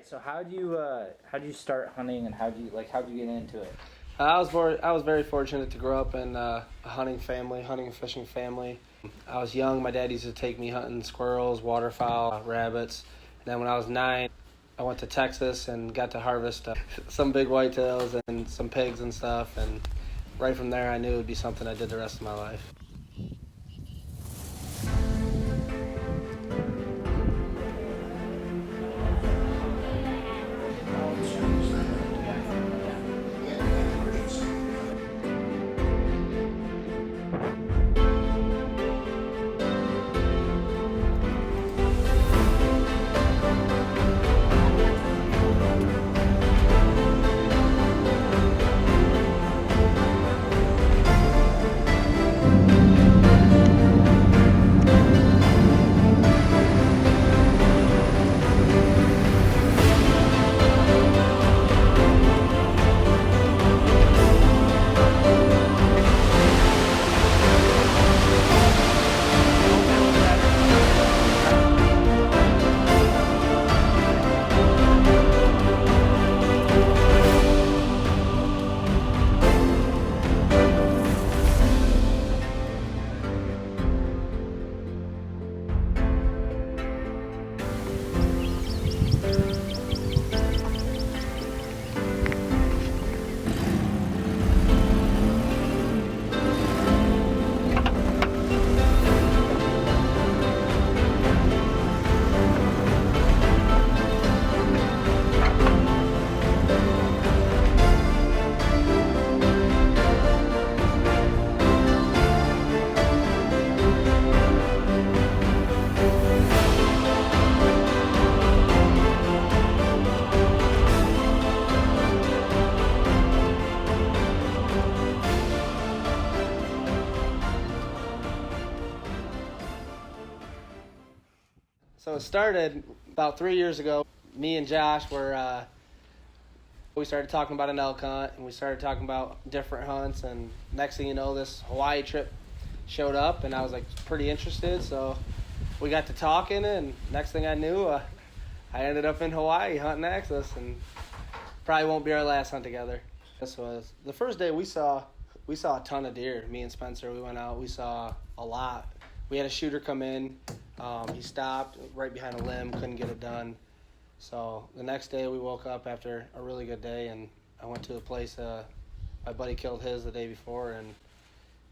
So how do you start hunting, and how do you get into it? I was very fortunate to grow up in a hunting and fishing family. I was young. My dad used to take me hunting squirrels, waterfowl, rabbits. And then when I was 9, I went to Texas and got to harvest some big whitetails and some pigs and stuff. And right from there, I knew it would be something I did the rest of my life. So it started about 3 years ago. Me and Josh we started talking about an elk hunt, and we started talking about different hunts, and next thing you know, this Hawaii trip showed up, and I was pretty interested, so we got to talking, and next thing I knew, I ended up in Hawaii hunting access, and probably won't be our last hunt together. This was the first day we saw a ton of deer. Me and Spenser, we went out, we saw a lot. We had a shooter come in. He stopped right behind a limb, couldn't get it done. So the next day we woke up after a really good day, and I went to a place, my buddy killed his the day before, and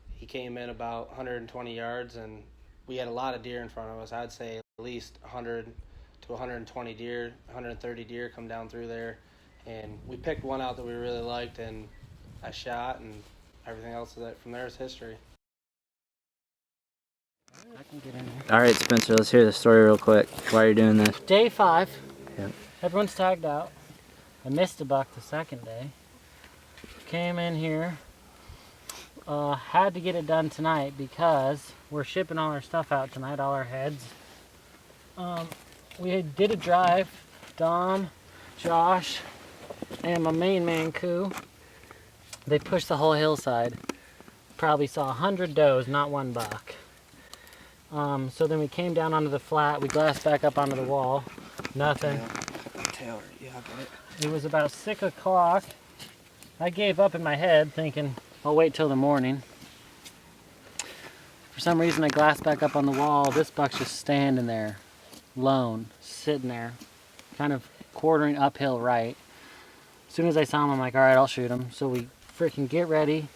he came in about 120 yards, and we had a lot of deer in front of us. I'd say at least 100 to 120 deer, 130 deer come down through there, and we picked one out that we really liked, and I shot, and everything else from there is history. I can get in there. All right, Spenser, let's hear the story real quick. Why are you doing this? Day 5. Yep. Everyone's tagged out. I missed a buck the second day. Came in here. Had to get it done tonight because we're shipping all our stuff out tonight, all our heads. We did a drive. Dom, Josh, and my main man, Koo. They pushed the whole hillside. Probably saw 100 does, not one buck. So then we came down onto the flat, we glassed back up onto the wall, nothing. Taylor, yeah, I got it. It was about 6 o'clock. I gave up in my head thinking, I'll wait till the morning. For some reason I glassed back up on the wall, this buck's just standing there, lone, sitting there, kind of quartering uphill right. As soon as I saw him, I'm like, all right, I'll shoot him. So we freaking get ready,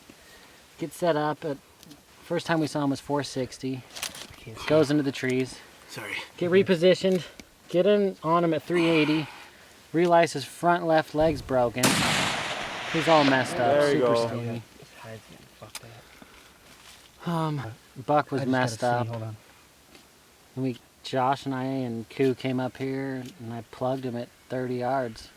get set up. First time we saw him was 460. Goes into the trees. Sorry. Get repositioned. Get in on him at 380. Realize his front left leg's broken. He's all messed up. There you super go. skinny. Okay. Buck was messed up. Hold on. And Josh and I and Koo came up here, and I plugged him at 30 yards.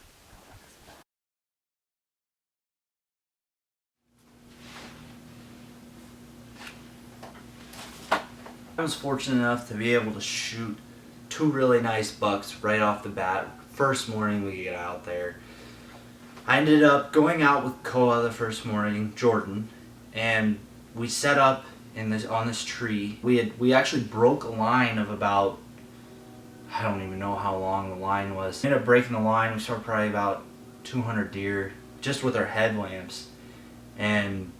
I was fortunate enough to be able to shoot 2 really nice bucks right off the bat. First morning we get out there. I ended up going out with Koa the first morning, Jordan, and we set up on this tree. We actually broke a line of about I don't even know how long the line was. We ended up breaking the line. We saw probably about 200 deer just with our headlamps. And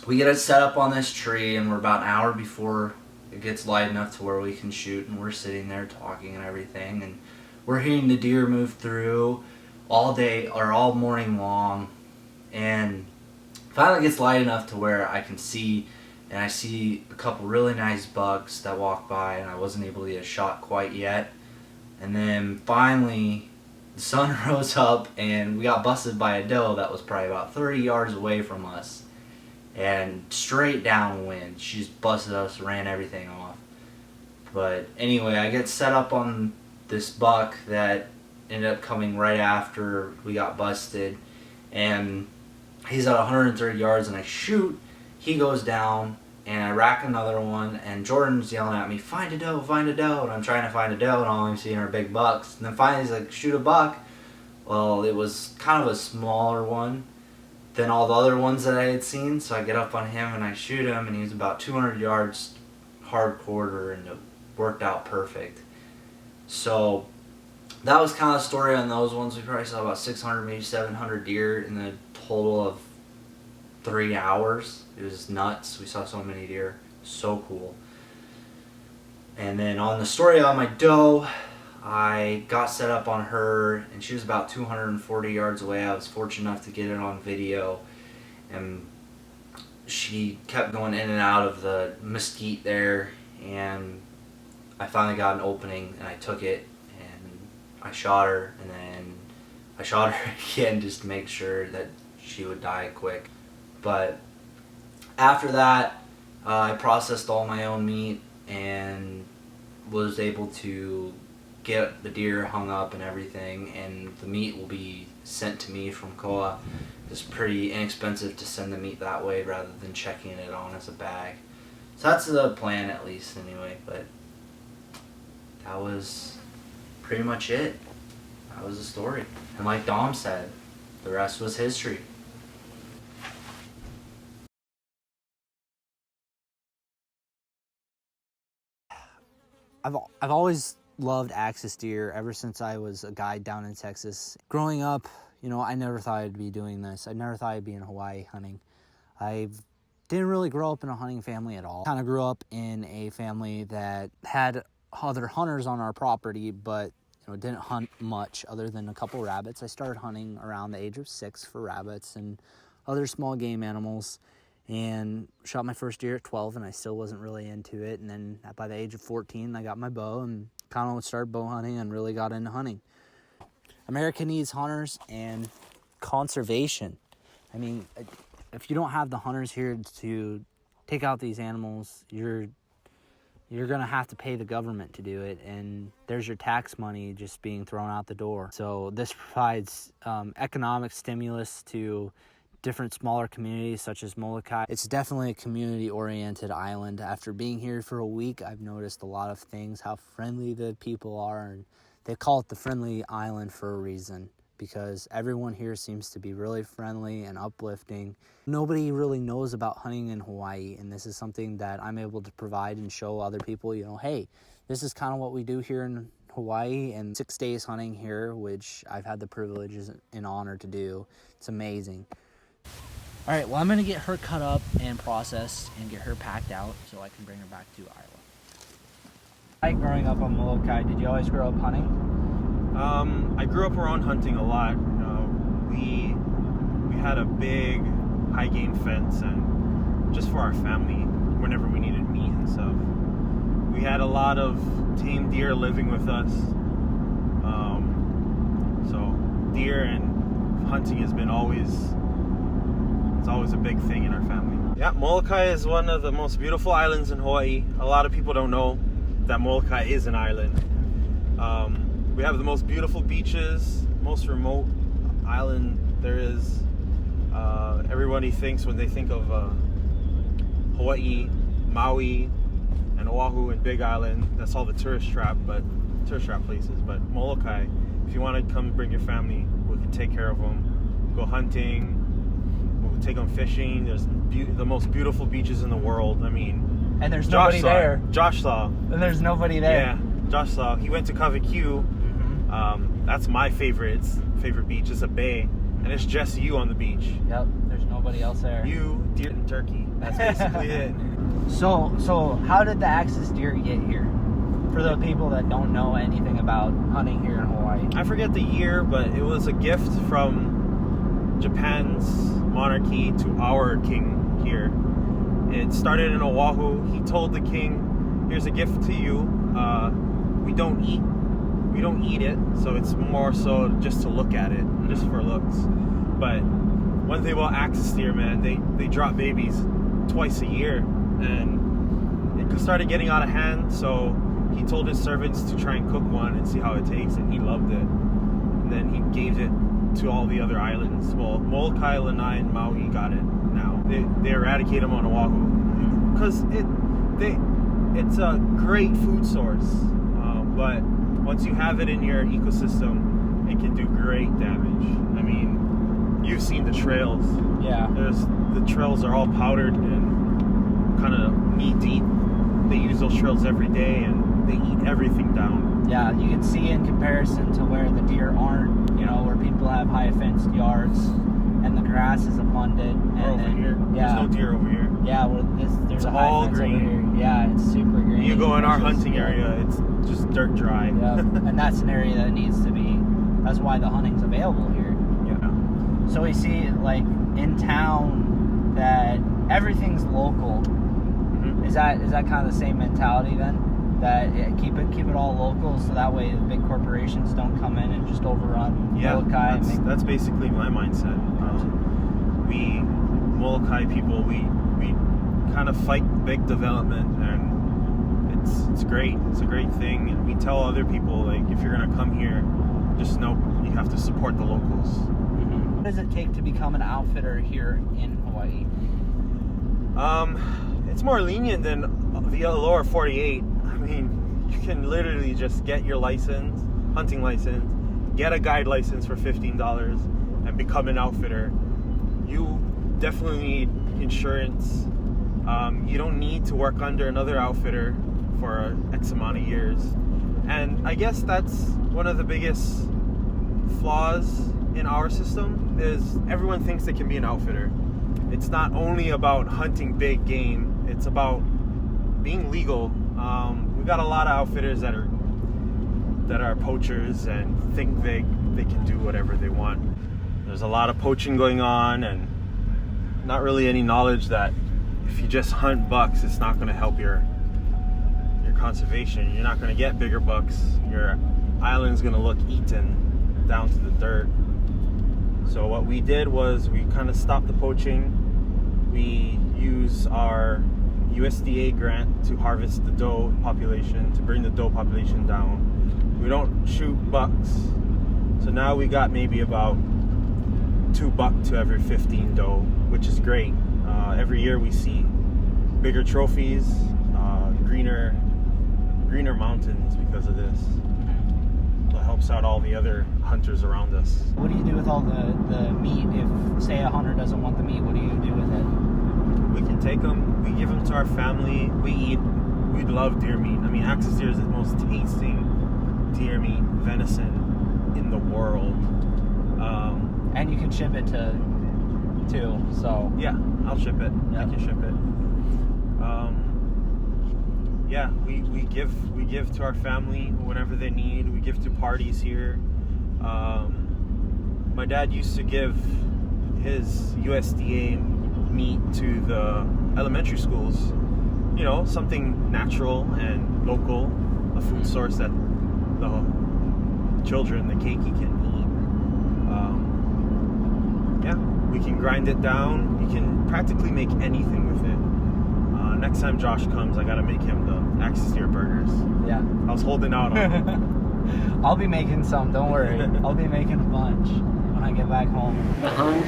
we get it set up on this tree, and we're about an hour before it gets light enough to where we can shoot, and we're sitting there talking and everything, and we're hearing the deer move through all day or all morning long, and finally gets light enough to where I can see, and I see a couple really nice bucks that walk by, and I wasn't able to get a shot quite yet. And then finally the sun rose up, and we got busted by a doe that was probably about 30 yards away from us, and straight downwind. She just busted us, ran everything off. But anyway, I get set up on this buck that ended up coming right after we got busted, and he's at 130 yards, and I shoot, he goes down, and I rack another one, and Jordan's yelling at me, find a doe, and I'm trying to find a doe, and all I'm seeing are big bucks. And then finally he's like, shoot a buck. Well, it was kind of a smaller one than all the other ones that I had seen, so I get up on him and I shoot him, and he was about 200 yards hard quarter, and it worked out perfect. So that was kind of the story on those ones. We probably saw about 600, maybe 700 deer in the total of 3 hours. It was nuts. We saw so many deer. So cool. And then on the story on my doe, I got set up on her, and she was about 240 yards away. I was fortunate enough to get it on video, and she kept going in and out of the mesquite there, and I finally got an opening, and I took it, and I shot her, and then I shot her again just to make sure that she would die quick. But after that, I processed all my own meat and was able to get the deer hung up and everything, and the meat will be sent to me from Koa. It's pretty inexpensive to send the meat that way rather than checking it on as a bag. So that's the plan, at least, anyway. But that was pretty much it. That was the story. And like Dom said, the rest was history. I've always loved axis deer ever since I was a guide down in Texas. Growing up, you know, I never thought I'd be doing this. I never thought I'd be in Hawaii hunting. I didn't really grow up in a hunting family at all. Kind of grew up in a family that had other hunters on our property, but you know, didn't hunt much other than a couple rabbits. I started hunting around the age of 6 for rabbits and other small game animals, and shot my first deer at 12, and I still wasn't really into it. And then by the age of 14, I got my bow and kind of started bow hunting and really got into hunting. America needs hunters and conservation. I mean, if you don't have the hunters here to take out these animals, you're going to have to pay the government to do it, and there's your tax money just being thrown out the door. So this provides economic stimulus to different smaller communities such as Molokai. It's definitely a community-oriented island. After being here for a week, I've noticed a lot of things, how friendly the people are, and they call it the friendly island for a reason, because everyone here seems to be really friendly and uplifting. Nobody really knows about hunting in Hawaii, and this is something that I'm able to provide and show other people, you know, hey, this is kind of what we do here in Hawaii, and 6 days hunting here, which I've had the privilege and honor to do. It's amazing. All right, well, I'm going to get her cut up and processed and get her packed out so I can bring her back to Iowa. Like growing up on Molokai, did you always grow up hunting? I grew up around hunting a lot. We had a big high game fence, and just for our family, whenever we needed meat and stuff. We had a lot of tame deer living with us. So deer and hunting has been always a big thing in our family. Yeah, Molokai is one of the most beautiful islands in Hawaii. A lot of people don't know that Molokai is an island. We have the most beautiful beaches, most remote island there is. Everybody thinks when they think of Hawaii, Maui, and Oahu and Big Island, that's all the tourist trap places. But Molokai, if you want to come bring your family, we can take care of them. Go hunting, we'll take them fishing. There's the most beautiful beaches in the world. I mean, And there's nobody there. Josh saw. And there's nobody there. Yeah, Josh saw, he went to Kavik. That's my favorite beach. It's a bay, and it's just you on the beach. Yep, there's nobody else there. You, deer, and turkey. That's basically it. So how did the axis deer get here? For the people that don't know anything about hunting here in Hawaii. I forget the year, but it was a gift from Japan's monarchy to our king here. It started in Oahu. He told the king, "Here's a gift to you. We don't eat it, so it's more so just to look at it, just for looks." But one thing about axis deer, man, they drop babies twice a year, and it started getting out of hand. So he told his servants to try and cook one and see how it tastes, and he loved it. And then he gave it to all the other islands. Well, Molokai, Lanai, and Maui got it now. They eradicate them on Oahu because it's a great food source. But once you have it in your ecosystem, it can do great damage. I mean, you've seen the trails. Yeah. The trails are all powdered and kind of knee deep. They use those trails every day, and they eat everything down. Yeah, you can see in comparison to where the deer aren't, where people have high fenced yards and the grass is abundant. And over here. Yeah. There's no deer over here. Yeah, there's a high all fence green. over here. Yeah, it's super green. You go in our hunting Yeah. area, it's just dirt dry. Yeah, and that's an area that needs to be. That's why the hunting's available here. Yeah. So we see like in town that everything's local. Mhm. Is that kind of the same mentality then? That keep it all local, so that way the big corporations don't come in and just overrun Molokai. That's basically my mindset. We Molokai people, we kind of fight big development, and it's great. It's a great thing, and we tell other people, like, if you're gonna come here, just know you have to support the locals. What does it take to become an outfitter here in Hawaii? It's more lenient than the lower 48. I mean, you can literally just get your license, hunting license, get a guide license for $15, and become an outfitter. You definitely need insurance. You don't need to work under another outfitter for X amount of years. And I guess that's one of the biggest flaws in our system is everyone thinks they can be an outfitter. It's not only about hunting big game, it's about being legal. We got a lot of outfitters that are poachers and think they can do whatever they want. There's a lot of poaching going on, and not really any knowledge that if you just hunt bucks, it's not going to help your conservation. You're not going to get bigger bucks. Your island's going to look eaten down to the dirt. So what we did was we kind of stopped the poaching. We use our USDA grant to harvest the doe population, to bring the doe population down. We don't shoot bucks. So now we got maybe about 2 buck to every 15 doe, which is great. Every year we see bigger trophies, greener mountains because of this. It helps out all the other hunters around us. What do you do with all the meat? If, say, a hunter doesn't want the meat, what do you do with it? We can take them, we give them to our family, we love deer meat. I mean, axis deer is the most tasting deer meat, venison in the world. And you can ship it too, so. Yeah, I'll ship it. Yeah. I can ship it. Yeah, we give to our family whatever they need. We give to parties here. My dad used to give his USDA meat to the elementary schools. You know, something natural and local, a food source that the children, the keiki, can eat. Yeah, we can grind it down. You can practically make anything with it. Next time Josh comes, I gotta make him the axis deer burgers. Yeah. I was holding out on him. I'll be making some, don't worry. I'll be making a bunch when I get back home. The hunt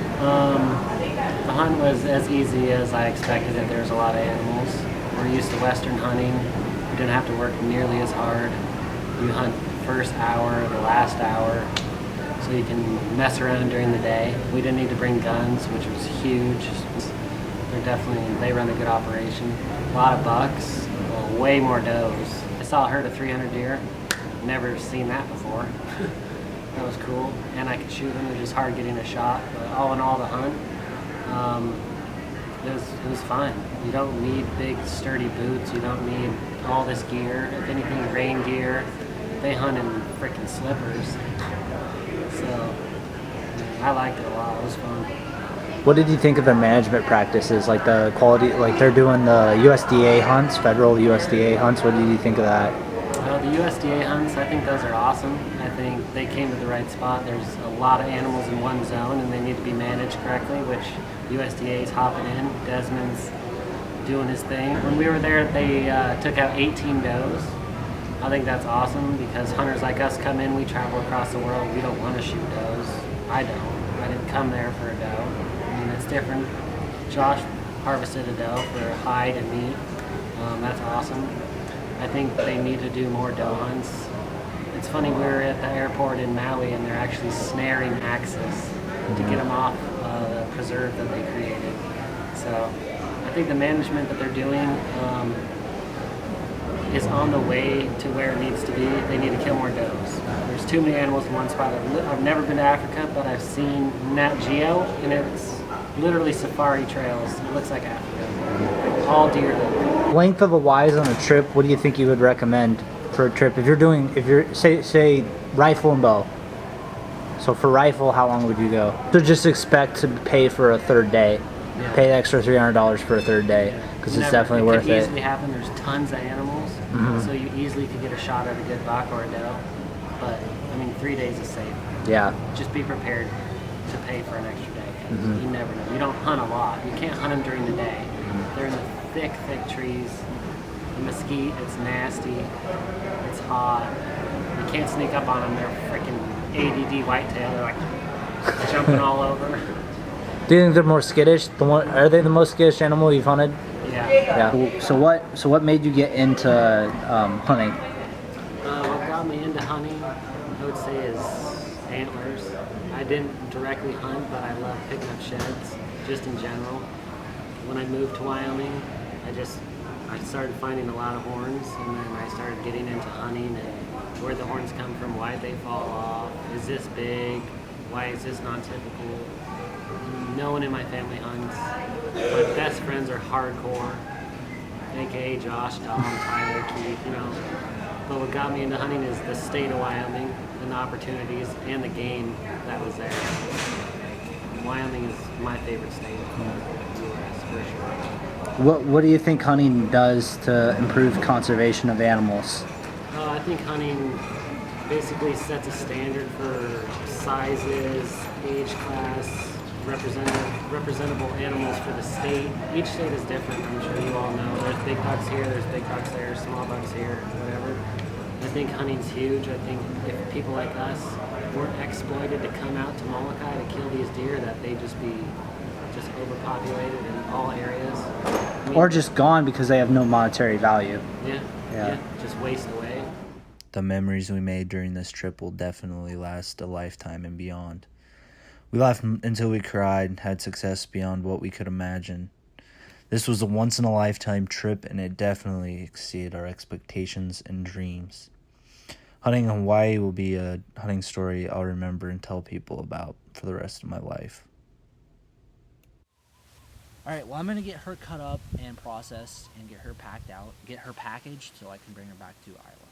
was as easy as I expected it. There's a lot of animals. We're used to Western hunting. We didn't have to work nearly as hard. You hunt the first hour, the last hour, so you can mess around during the day. We didn't need to bring guns, which was huge. They run a good operation. A lot of bucks, way more does. saw a herd of 300 deer. Never seen that before. That was cool. And I could shoot them. It was just hard getting a shot. But all in all, the hunt, it was fun. You don't need big, sturdy boots. You don't need all this gear. If anything, rain gear. They hunt in freaking slippers. So I liked it a lot. It was fun. What did you think of their management practices, like the quality, like they're doing the USDA hunts, federal USDA hunts? What did you think of that? The USDA hunts, I think those are awesome. I think they came to the right spot. There's a lot of animals in one zone, and they need to be managed correctly, which USDA is hopping in. Desmond's doing his thing. When we were there, they took out 18 does. I think that's awesome because hunters like us come in, we travel across the world, we don't want to shoot does. I don't. I didn't come there for a doe. I mean, it's different. Josh harvested a doe for hide and meat. That's awesome. I think they need to do more doe hunts. It's funny, we were at the airport in Maui and they're actually snaring axes to get them off the preserve that they created. So I think the management that they're doing is on the way to where it needs to be. They need to kill more does. There's too many animals in one spot. I've never been to Africa, but I've seen Nat Geo, and it's literally safari trails. It looks like Africa. All deer. Length of a wise on a trip, what do you think you would recommend for a trip? If you're say rifle and bow. So for rifle, how long would you go? So just expect to pay for a third day. Yeah. Pay the extra $300 for a third day because it's definitely worth it. It could easily happen. There's tons of animals, so you easily could get a shot at a good buck or a doe. But I mean, 3 days is safe. Yeah. Just be prepared to pay for an extra day. 'Cause you never know. You don't hunt a lot. You can't hunt them during the day. They're in the thick trees. The mesquite, it's nasty. It's hot. You can't sneak up on them. They're freaking ADD whitetail. They're like jumping all over. Do you think they're more skittish? Are they the most skittish animal you've hunted? Yeah. Yeah. So what made you get into hunting? What got me into hunting, I would say, is antlers. I didn't directly hunt, but I love picking up sheds, just in general. When I moved to Wyoming, I started finding a lot of horns, and then I started getting into hunting and where the horns come from, why they fall off, is this big, why is this non-typical. No one in my family hunts. My best friends are hardcore, aka Josh, Tom, Tyler, Keith, you know. But what got me into hunting is the state of Wyoming and the opportunities and the game that was there. Wyoming is my favorite state in the U.S. for sure. What do you think hunting does to improve conservation of animals? I think hunting basically sets a standard for sizes, age class, representable animals for the state. Each state is different, I'm sure you all know. There's big bucks here, there's big bucks there, small bucks here, whatever. I think hunting's huge. I think if people like us weren't exploited to come out to Molokai to kill these deer, that they'd just be overpopulated in all areas. I mean, Or just gone because they have no monetary value. Yeah, just waste away. The memories we made during this trip will definitely last a lifetime and beyond. We laughed until we cried, had success beyond what we could imagine. This was a once-in-a-lifetime trip, and it definitely exceeded our expectations and dreams. Hunting in Hawaii will be a hunting story I'll remember and tell people about for the rest of my life. All right, well, I'm going to get her cut up and processed and get her packed out, get her packaged so I can bring her back to Iowa.